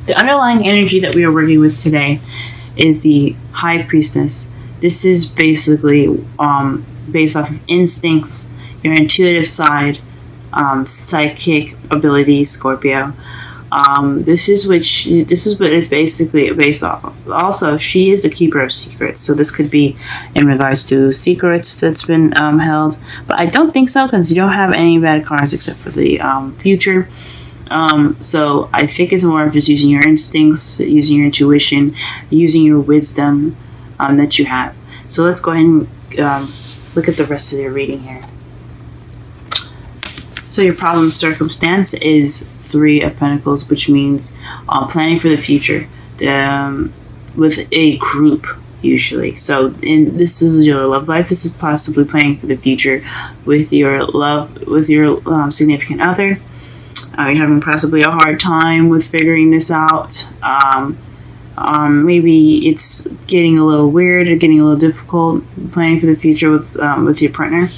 The underlying energy that we are working with today is the High Priestess. This is basically based off of instincts, your intuitive side, psychic abilities, Scorpio. This is what it's basically based off of. Also, she is the keeper of secrets, so this could be in regards to secrets that's been held. But I don't think so, because you don't have any bad cards except for the future. So I think it's more of just using your instincts, using your intuition, using your wisdom that you have. So let's go ahead and look at the rest of your reading here. So your problem circumstance is 3 of Pentacles, which means planning for the future with a group usually. So this is your love life. This is possibly planning for the future with your significant other. You're having possibly a hard time with figuring this out. Maybe it's getting a little weird or getting a little difficult planning for the future with your partner.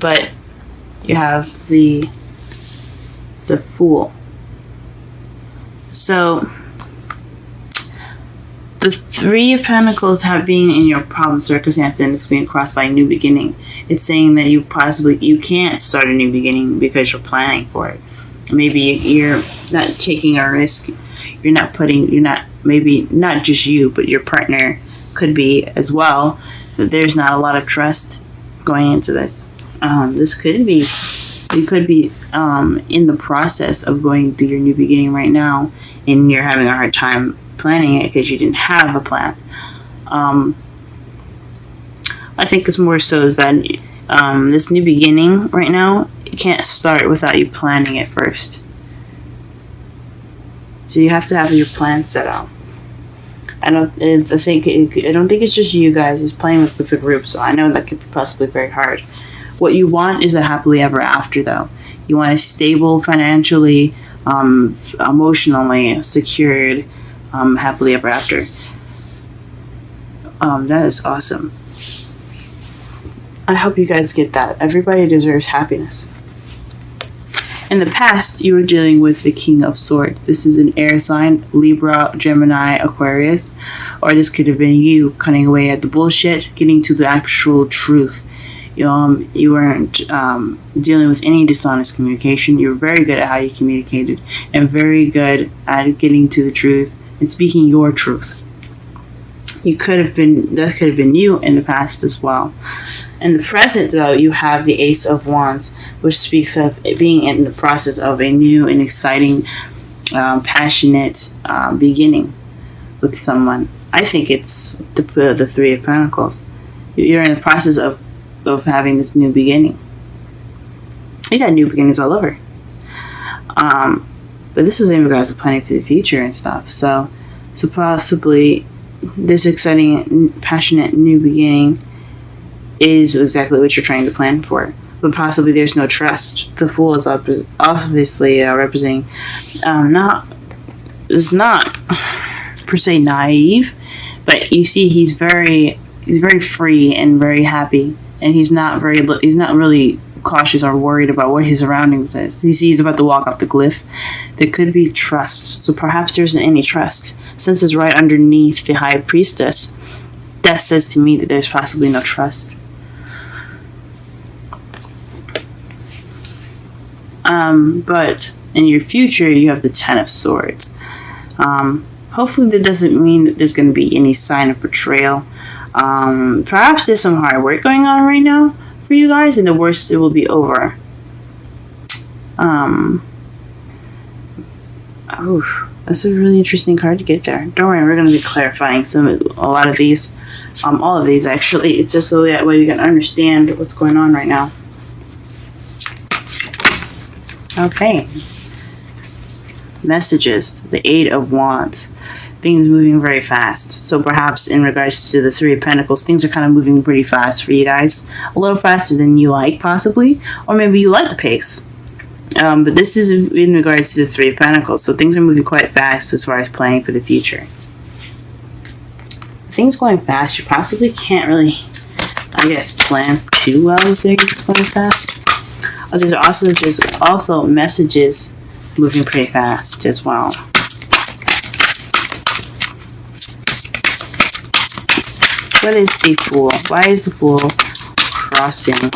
But you have the Fool. So the 3 of Pentacles have been in your problem circumstance, and it's being crossed by a new beginning. It's saying that you can't start a new beginning because you're planning for it. Maybe you're not taking a risk. Maybe not just you, but your partner could be as well. There's not a lot of trust going into this. You could be in the process of going through your new beginning right now, and you're having a hard time planning it because you didn't have a plan. I think it's more so is that this new beginning right now, you can't start without you planning it first. So you have to have your plan set out. I don't think it's just you guys. It's playing with the group, so I know that could be possibly very hard. What you want is a happily ever after, though. You want a stable, financially, emotionally secured, happily ever after. That is awesome. I hope you guys get that. Everybody deserves happiness. In the past, you were dealing with the King of Swords. This is an air sign, Libra, Gemini, Aquarius. Or this could have been you cutting away at the bullshit, getting to the actual truth. You weren't dealing with any dishonest communication. You were very good at how you communicated and very good at getting to the truth and speaking your truth. That could have been you in the past as well. In the present, though, you have the Ace of Wands, which speaks of it being in the process of a new and exciting, passionate beginning with someone. I think it's the 3 of Pentacles. You're in the process of having this new beginning. You got new beginnings all over. But this is in regards to planning for the future and stuff. So possibly this exciting, passionate new beginning is exactly what you're trying to plan for. But possibly there's no trust. The Fool is obviously representing is not per se naive, but you see he's very free and very happy, and he's not really cautious or worried about what his surroundings is. He's about to walk off the cliff. There could be trust, so perhaps there isn't any trust. Since it's right underneath the High Priestess, that says to me that there's possibly no trust. But in your future, you have the 10 of Swords. Hopefully that doesn't mean that there's going to be any sign of betrayal. Perhaps there's some hard work going on right now for you guys, and the worst, it will be over. That's a really interesting card to get there. Don't worry, we're going to be clarifying a lot of these. All of these, actually. It's just so that way we can understand what's going on right now. Okay. Messages. The 8 of Wands. Things moving very fast. So perhaps in regards to the 3 of Pentacles, things are kind of moving pretty fast for you guys. A little faster than you like, possibly. Or maybe you like the pace. But this is in regards to the 3 of Pentacles. So things are moving quite fast as far as planning for the future. Things going fast, you possibly can't really, I guess, plan too well with things going fast. There's also messages moving pretty fast as well. What is the Fool? Why is the Fool crossing?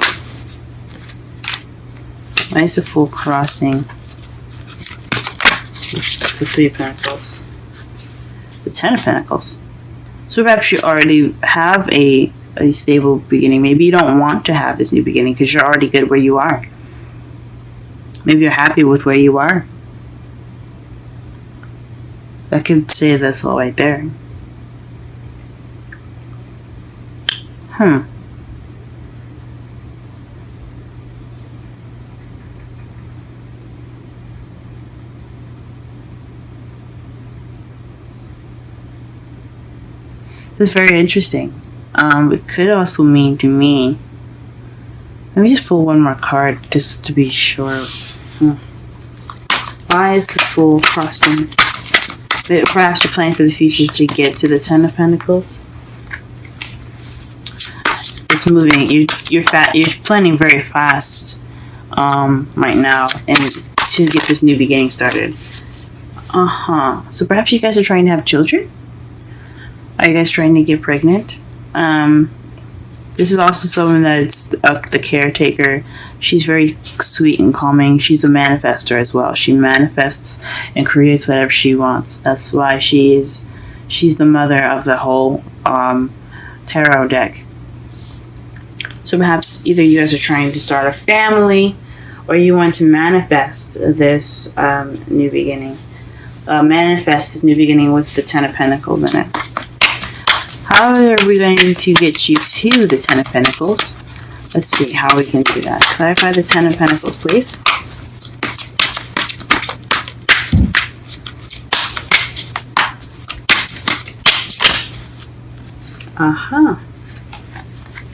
Why is the Fool crossing the Three of Pentacles? The Ten of Pentacles. So perhaps you already have a stable beginning. Maybe you don't want to have this new beginning because you're already good where you are. Maybe you're happy with where you are. I could say this all right there. That's very interesting. It could also mean to me. Let me just pull one more card just to be sure. Why is the Fool crossing? Perhaps you're planning for the future to get to the Ten of Pentacles. It's moving. You're planning very fast right now, and to get this new beginning started. So perhaps you guys are trying to have children. Are you guys trying to get pregnant? This is also someone that's the caretaker. She's very sweet and calming. She's a manifester as well. She manifests and creates whatever she wants. That's why she's the mother of the whole tarot deck. So perhaps either you guys are trying to start a family, or you want to manifest this new beginning. Manifest this new beginning with the Ten of Pentacles in it. How are we going to get you to the Ten of Pentacles? Let's see how we can do that. Clarify the Ten of Pentacles, please.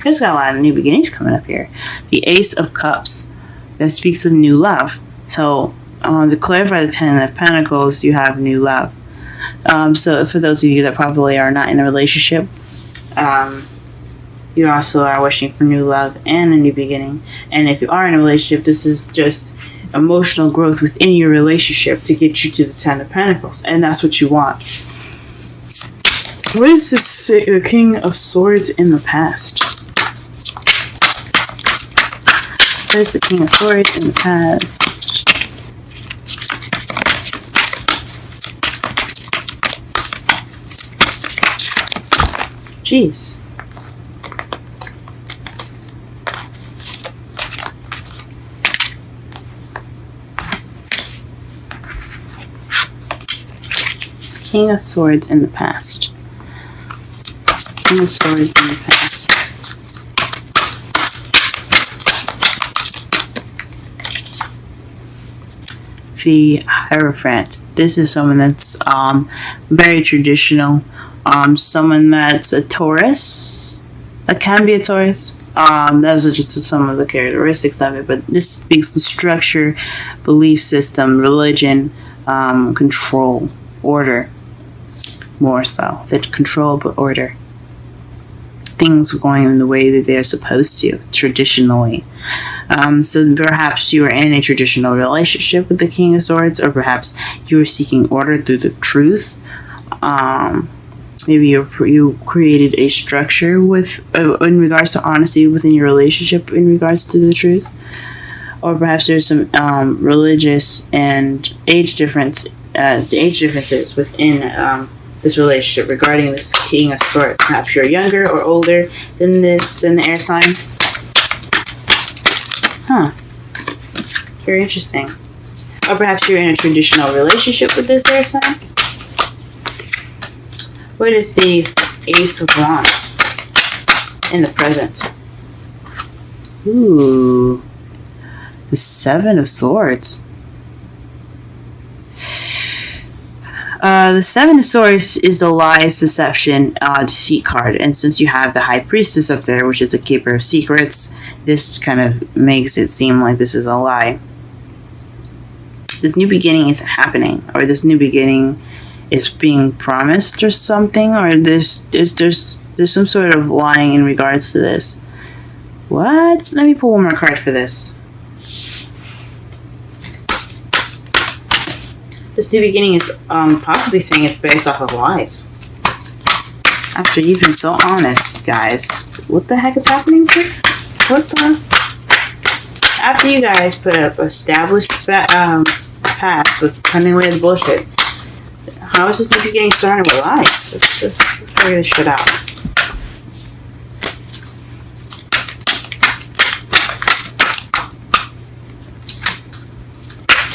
There's got a lot of new beginnings coming up here. The Ace of Cups. That speaks of new love. So, to clarify the Ten of Pentacles, you have new love. So for those of you that probably are not in a relationship, you also are wishing for new love and a new beginning. And if you are in a relationship, this is just emotional growth within your relationship to get you to the Ten of Pentacles. And that's what you want. What is this King of Swords in the past? What is the King of Swords in the past? Jeez. King of Swords in the past. King of Swords in the past. The Hierophant. This is someone that's very traditional. Someone that's a Taurus. That can be a Taurus. Those are just some of the characteristics of it. But this speaks to structure, belief system, religion, control, order. More so. That control but order. Things going in the way that they're supposed to, traditionally. So perhaps you are in a traditional relationship with the King of Swords, or perhaps you are seeking order through the truth. Maybe you created a structure with in regards to honesty within your relationship in regards to the truth. Or perhaps there's some religious and age differences within this relationship regarding this King of Swords. Perhaps you're younger or older than the air sign. Very interesting. Or perhaps you're in a traditional relationship with this air sign. What is the Ace of Wands in the present? Ooh. The Seven of Swords. The Seven of Swords is the lies, deception, deceit card. And since you have the High Priestess up there, which is a keeper of secrets, this kind of makes it seem like this is a lie. This new beginning isn't happening, or this new beginning is being promised or something, or there's some sort of lying in regards to this. What? Let me pull one more card for this. This new beginning is possibly saying it's based off of lies. After you've been so honest, guys, what the heck is happening here? What the? After you guys put up established past with cutting away the bullshit, how is this new beginning starting with lies? Let's figure this shit out.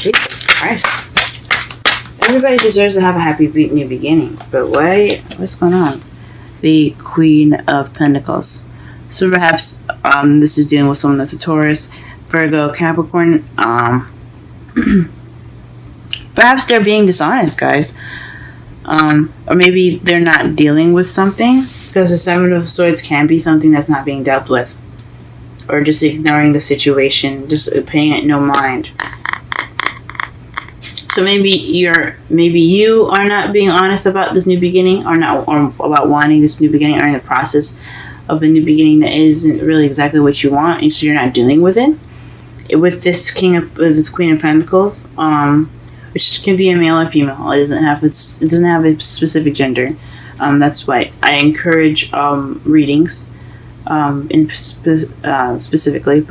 Jesus Christ. Everybody deserves to have a happy new beginning, but what's going on? The Queen of Pentacles. So perhaps this is dealing with someone that's a Taurus, Virgo, Capricorn. Perhaps they're being dishonest, guys. Or maybe they're not dealing with something, because the Seven of Swords can be something that's not being dealt with, or just ignoring the situation, just paying it no mind. So maybe you are not being honest about this new beginning, or about wanting this new beginning, or in the process of a new beginning that isn't really exactly what you want, and so you're not dealing with it. With this Queen of Pentacles, which can be a male or female. It doesn't have a specific gender. That's why I encourage readings, specifically.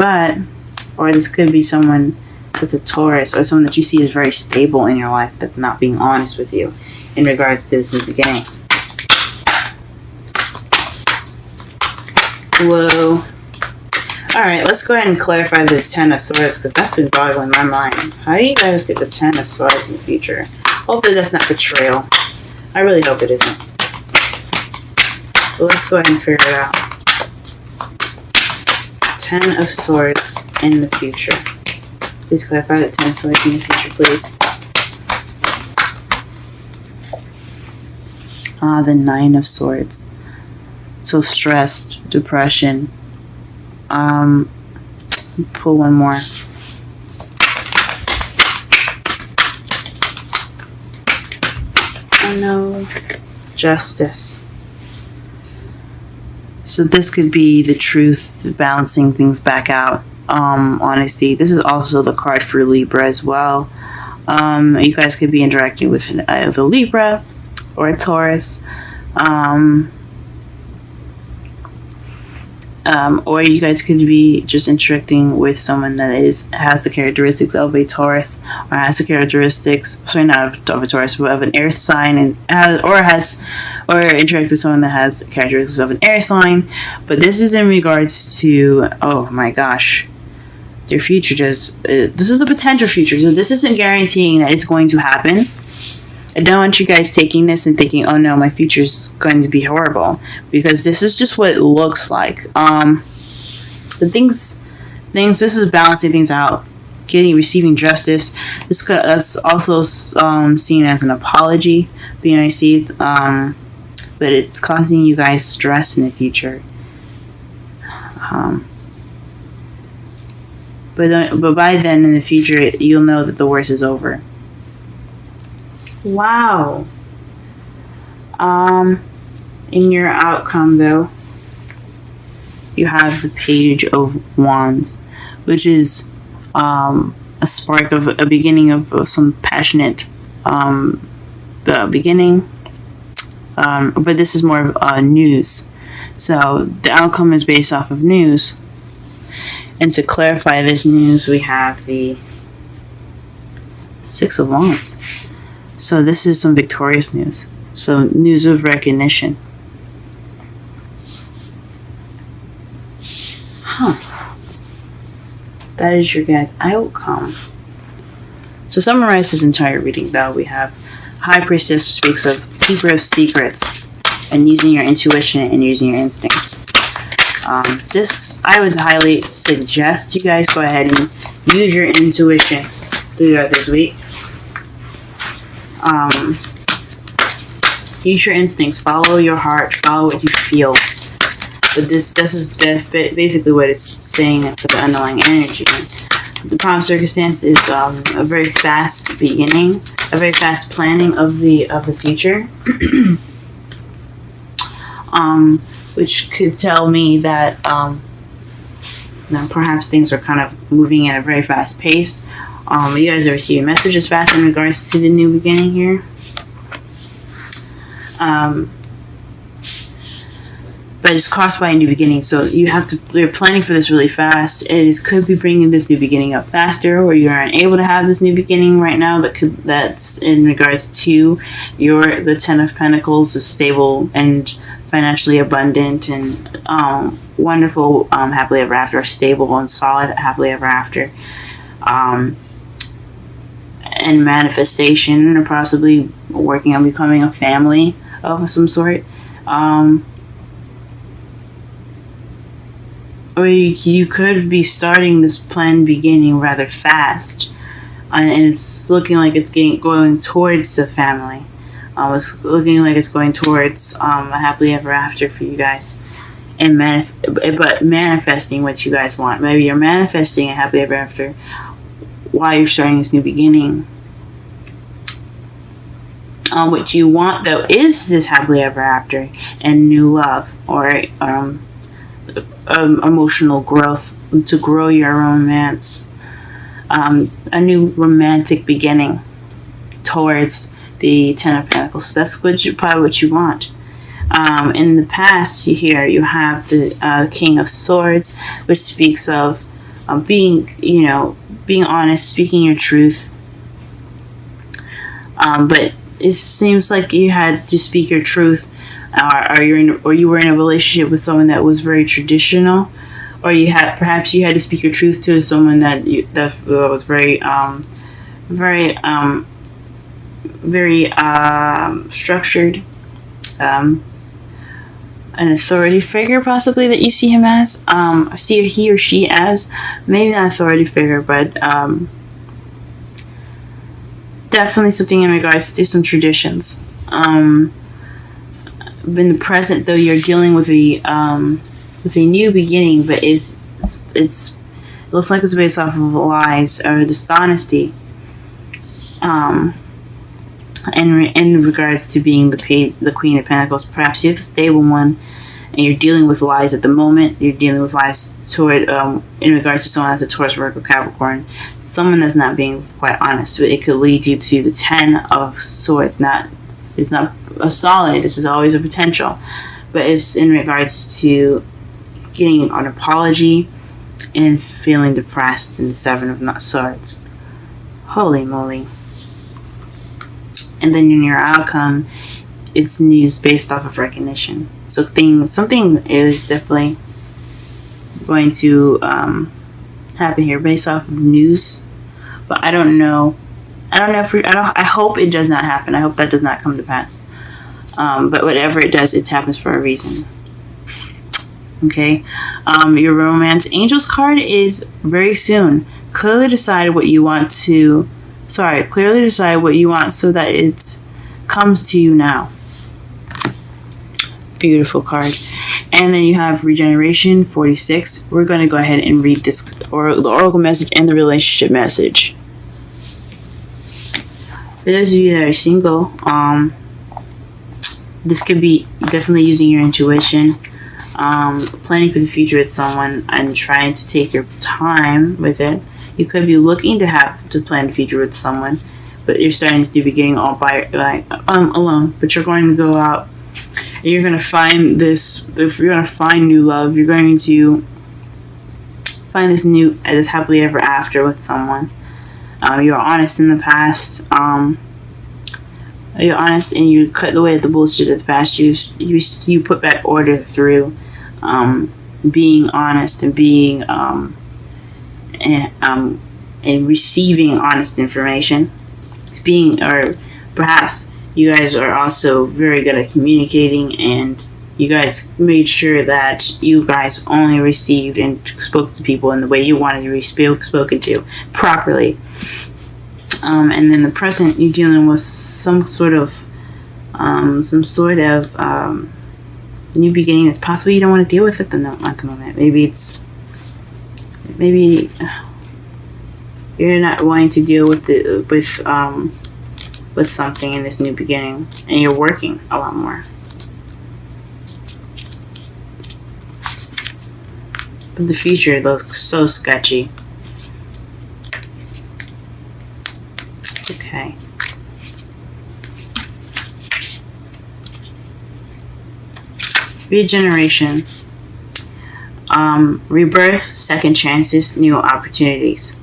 Or this could be someone that's a Taurus, or someone that you see is very stable in your life that's not being honest with you in regards to this new beginning. Whoa. Alright, let's go ahead and clarify the Ten of Swords, because that's been boggling my mind. How do you guys get the Ten of Swords in the future? Hopefully that's not betrayal. I really hope it isn't. But let's go ahead and figure it out. Ten of Swords in the future. Please clarify the Ten of Swords in the future, please. The Nine of Swords. So stressed, depression. Pull one more. Oh no. Justice. So this could be the truth, balancing things back out. Honesty. This is also the card for Libra as well. You guys could be interacting with either Libra or a Taurus. Or you guys could be just interacting with someone that has the characteristics of a Taurus, or has the characteristics, sorry, not of a Taurus, but of an earth sign, or interact with someone that has characteristics of an air sign. But this is in regards to, oh my gosh, their future. This is the potential future, so this isn't guaranteeing that it's going to happen. I don't want you guys taking this and thinking, oh no, my future is going to be horrible, because this is just what it looks like. This is balancing things out, receiving justice. That's also seen as an apology being received, but it's causing you guys stress in the future. But by then in the future, you'll know that the worst is over. Wow. In your outcome, though, you have the Page of Wands, which is a spark of a beginning of some passionate beginning. But this is more of news. So the outcome is based off of news. And to clarify this news, we have the Six of Wands. So this is some victorious news. So news of recognition. That is your guys' outcome. So summarize this entire reading, though. We have High Priestess, speaks of keeper of secrets and using your intuition and using your instincts. This, I would highly suggest you guys go ahead and use your intuition throughout this week. Use your instincts, follow your heart, follow what you feel. But this is basically what it's saying for the underlying energy. The prompt circumstance is a very fast beginning, a very fast planning of the future, which could tell me that perhaps things are kind of moving at a very fast pace. You guys are receiving messages fast in regards to the new beginning here. But it's caused by a new beginning, so you're planning for this really fast. Could be bringing this new beginning up faster, or you're unable to have this new beginning right now. That's in regards to the Ten of Pentacles, is stable and financially abundant and wonderful, happily ever after, stable and solid happily ever after, and manifestation, or possibly working on becoming a family of some sort. Or you could be starting this planned beginning rather fast, and it's looking like it's going towards the family. It's looking like it's going towards a happily ever after for you guys, and but manifesting what you guys want. Maybe you're manifesting a happily ever after while you're starting this new beginning. What you want, though, is this happily ever after and new love, or emotional growth, to grow your romance, a new romantic beginning towards the Ten of Pentacles. So that's probably what you want. In the past, you have the King of Swords, which speaks of being honest, speaking your truth. But it seems like you had to speak your truth, or you were in a relationship with someone that was very traditional, or perhaps you had to speak your truth to someone that was very structured, an authority figure possibly that you see him as, see he or she as, maybe not authority figure, but definitely something in regards to some traditions. In the present, though, you're dealing with a new beginning, but it looks like it's based off of lies or dishonesty. In regards to being the Queen of Pentacles, perhaps you're the stable one, and you're dealing with lies at the moment. You're dealing with lies toward in regards to someone that's a Taurus, Virgo, Capricorn, someone that's not being quite honest. It could lead you to the Ten of Swords. It's not a solid. This is always a potential, but it's in regards to getting an apology and feeling depressed in the Seven of Swords. Holy moly! And then in your outcome, it's news based off of recognition. So something is definitely going to happen here based off of news, but I don't know. I hope it does not happen. I hope that does not come to pass. But whatever it does, it happens for a reason. Okay. Your romance angels card is very soon. Clearly decide what you want so that it comes to you now. Beautiful card. And then you have regeneration 46. We're going to go ahead and read this the oracle message and the relationship message. For those of you that are single, this could be definitely using your intuition, planning for the future with someone, and trying to take your time with it. You could be looking to plan the future with someone, but you're starting to do beginning all by alone. But you're going to go out and you're going to find this. If you're going to find new love, you're going to find this happily ever after with someone. You're honest in the past. You're honest, and you cut away the bullshit of the past. You put back order through being honest and being and receiving honest information. Or perhaps you guys are also very good at communicating, and you guys made sure that you guys only received and spoke to people in the way you wanted to be spoken to properly. And then the present, you're dealing with some sort of new beginning that's possibly you don't want to deal with at the moment. Maybe you're not wanting to deal with something in this new beginning, and you're working a lot more. But the future looks so sketchy. regeneration, rebirth, second chances, new opportunities.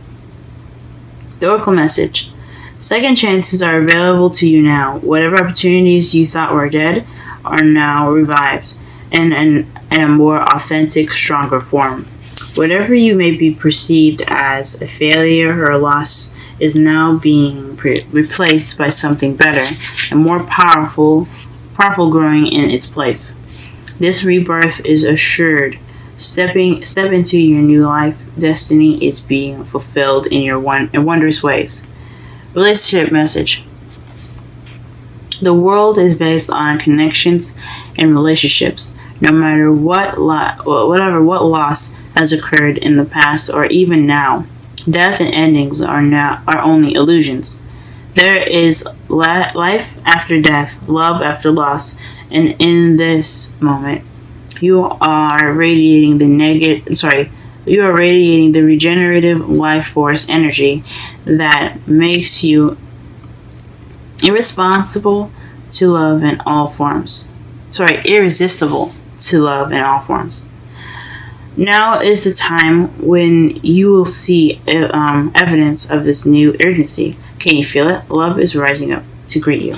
The Oracle message. Second chances are available to you now. Whatever opportunities you thought were dead are now revived in a more authentic, stronger form. Whatever you may be perceived as a failure or a loss is now being replaced by something better and more powerful growing in its place. This rebirth is assured. Step into your new life. Destiny is being fulfilled in wondrous ways. Relationship message. The world is based on connections and relationships. No matter what loss has occurred in the past or even now, death and endings are only illusions. There is life after death, love after loss, and in this moment, you are radiating the regenerative life force energy that makes you irresistible to love in all forms. Now is the time when you will see evidence of this new urgency. Can you feel it? Love is rising up to greet you.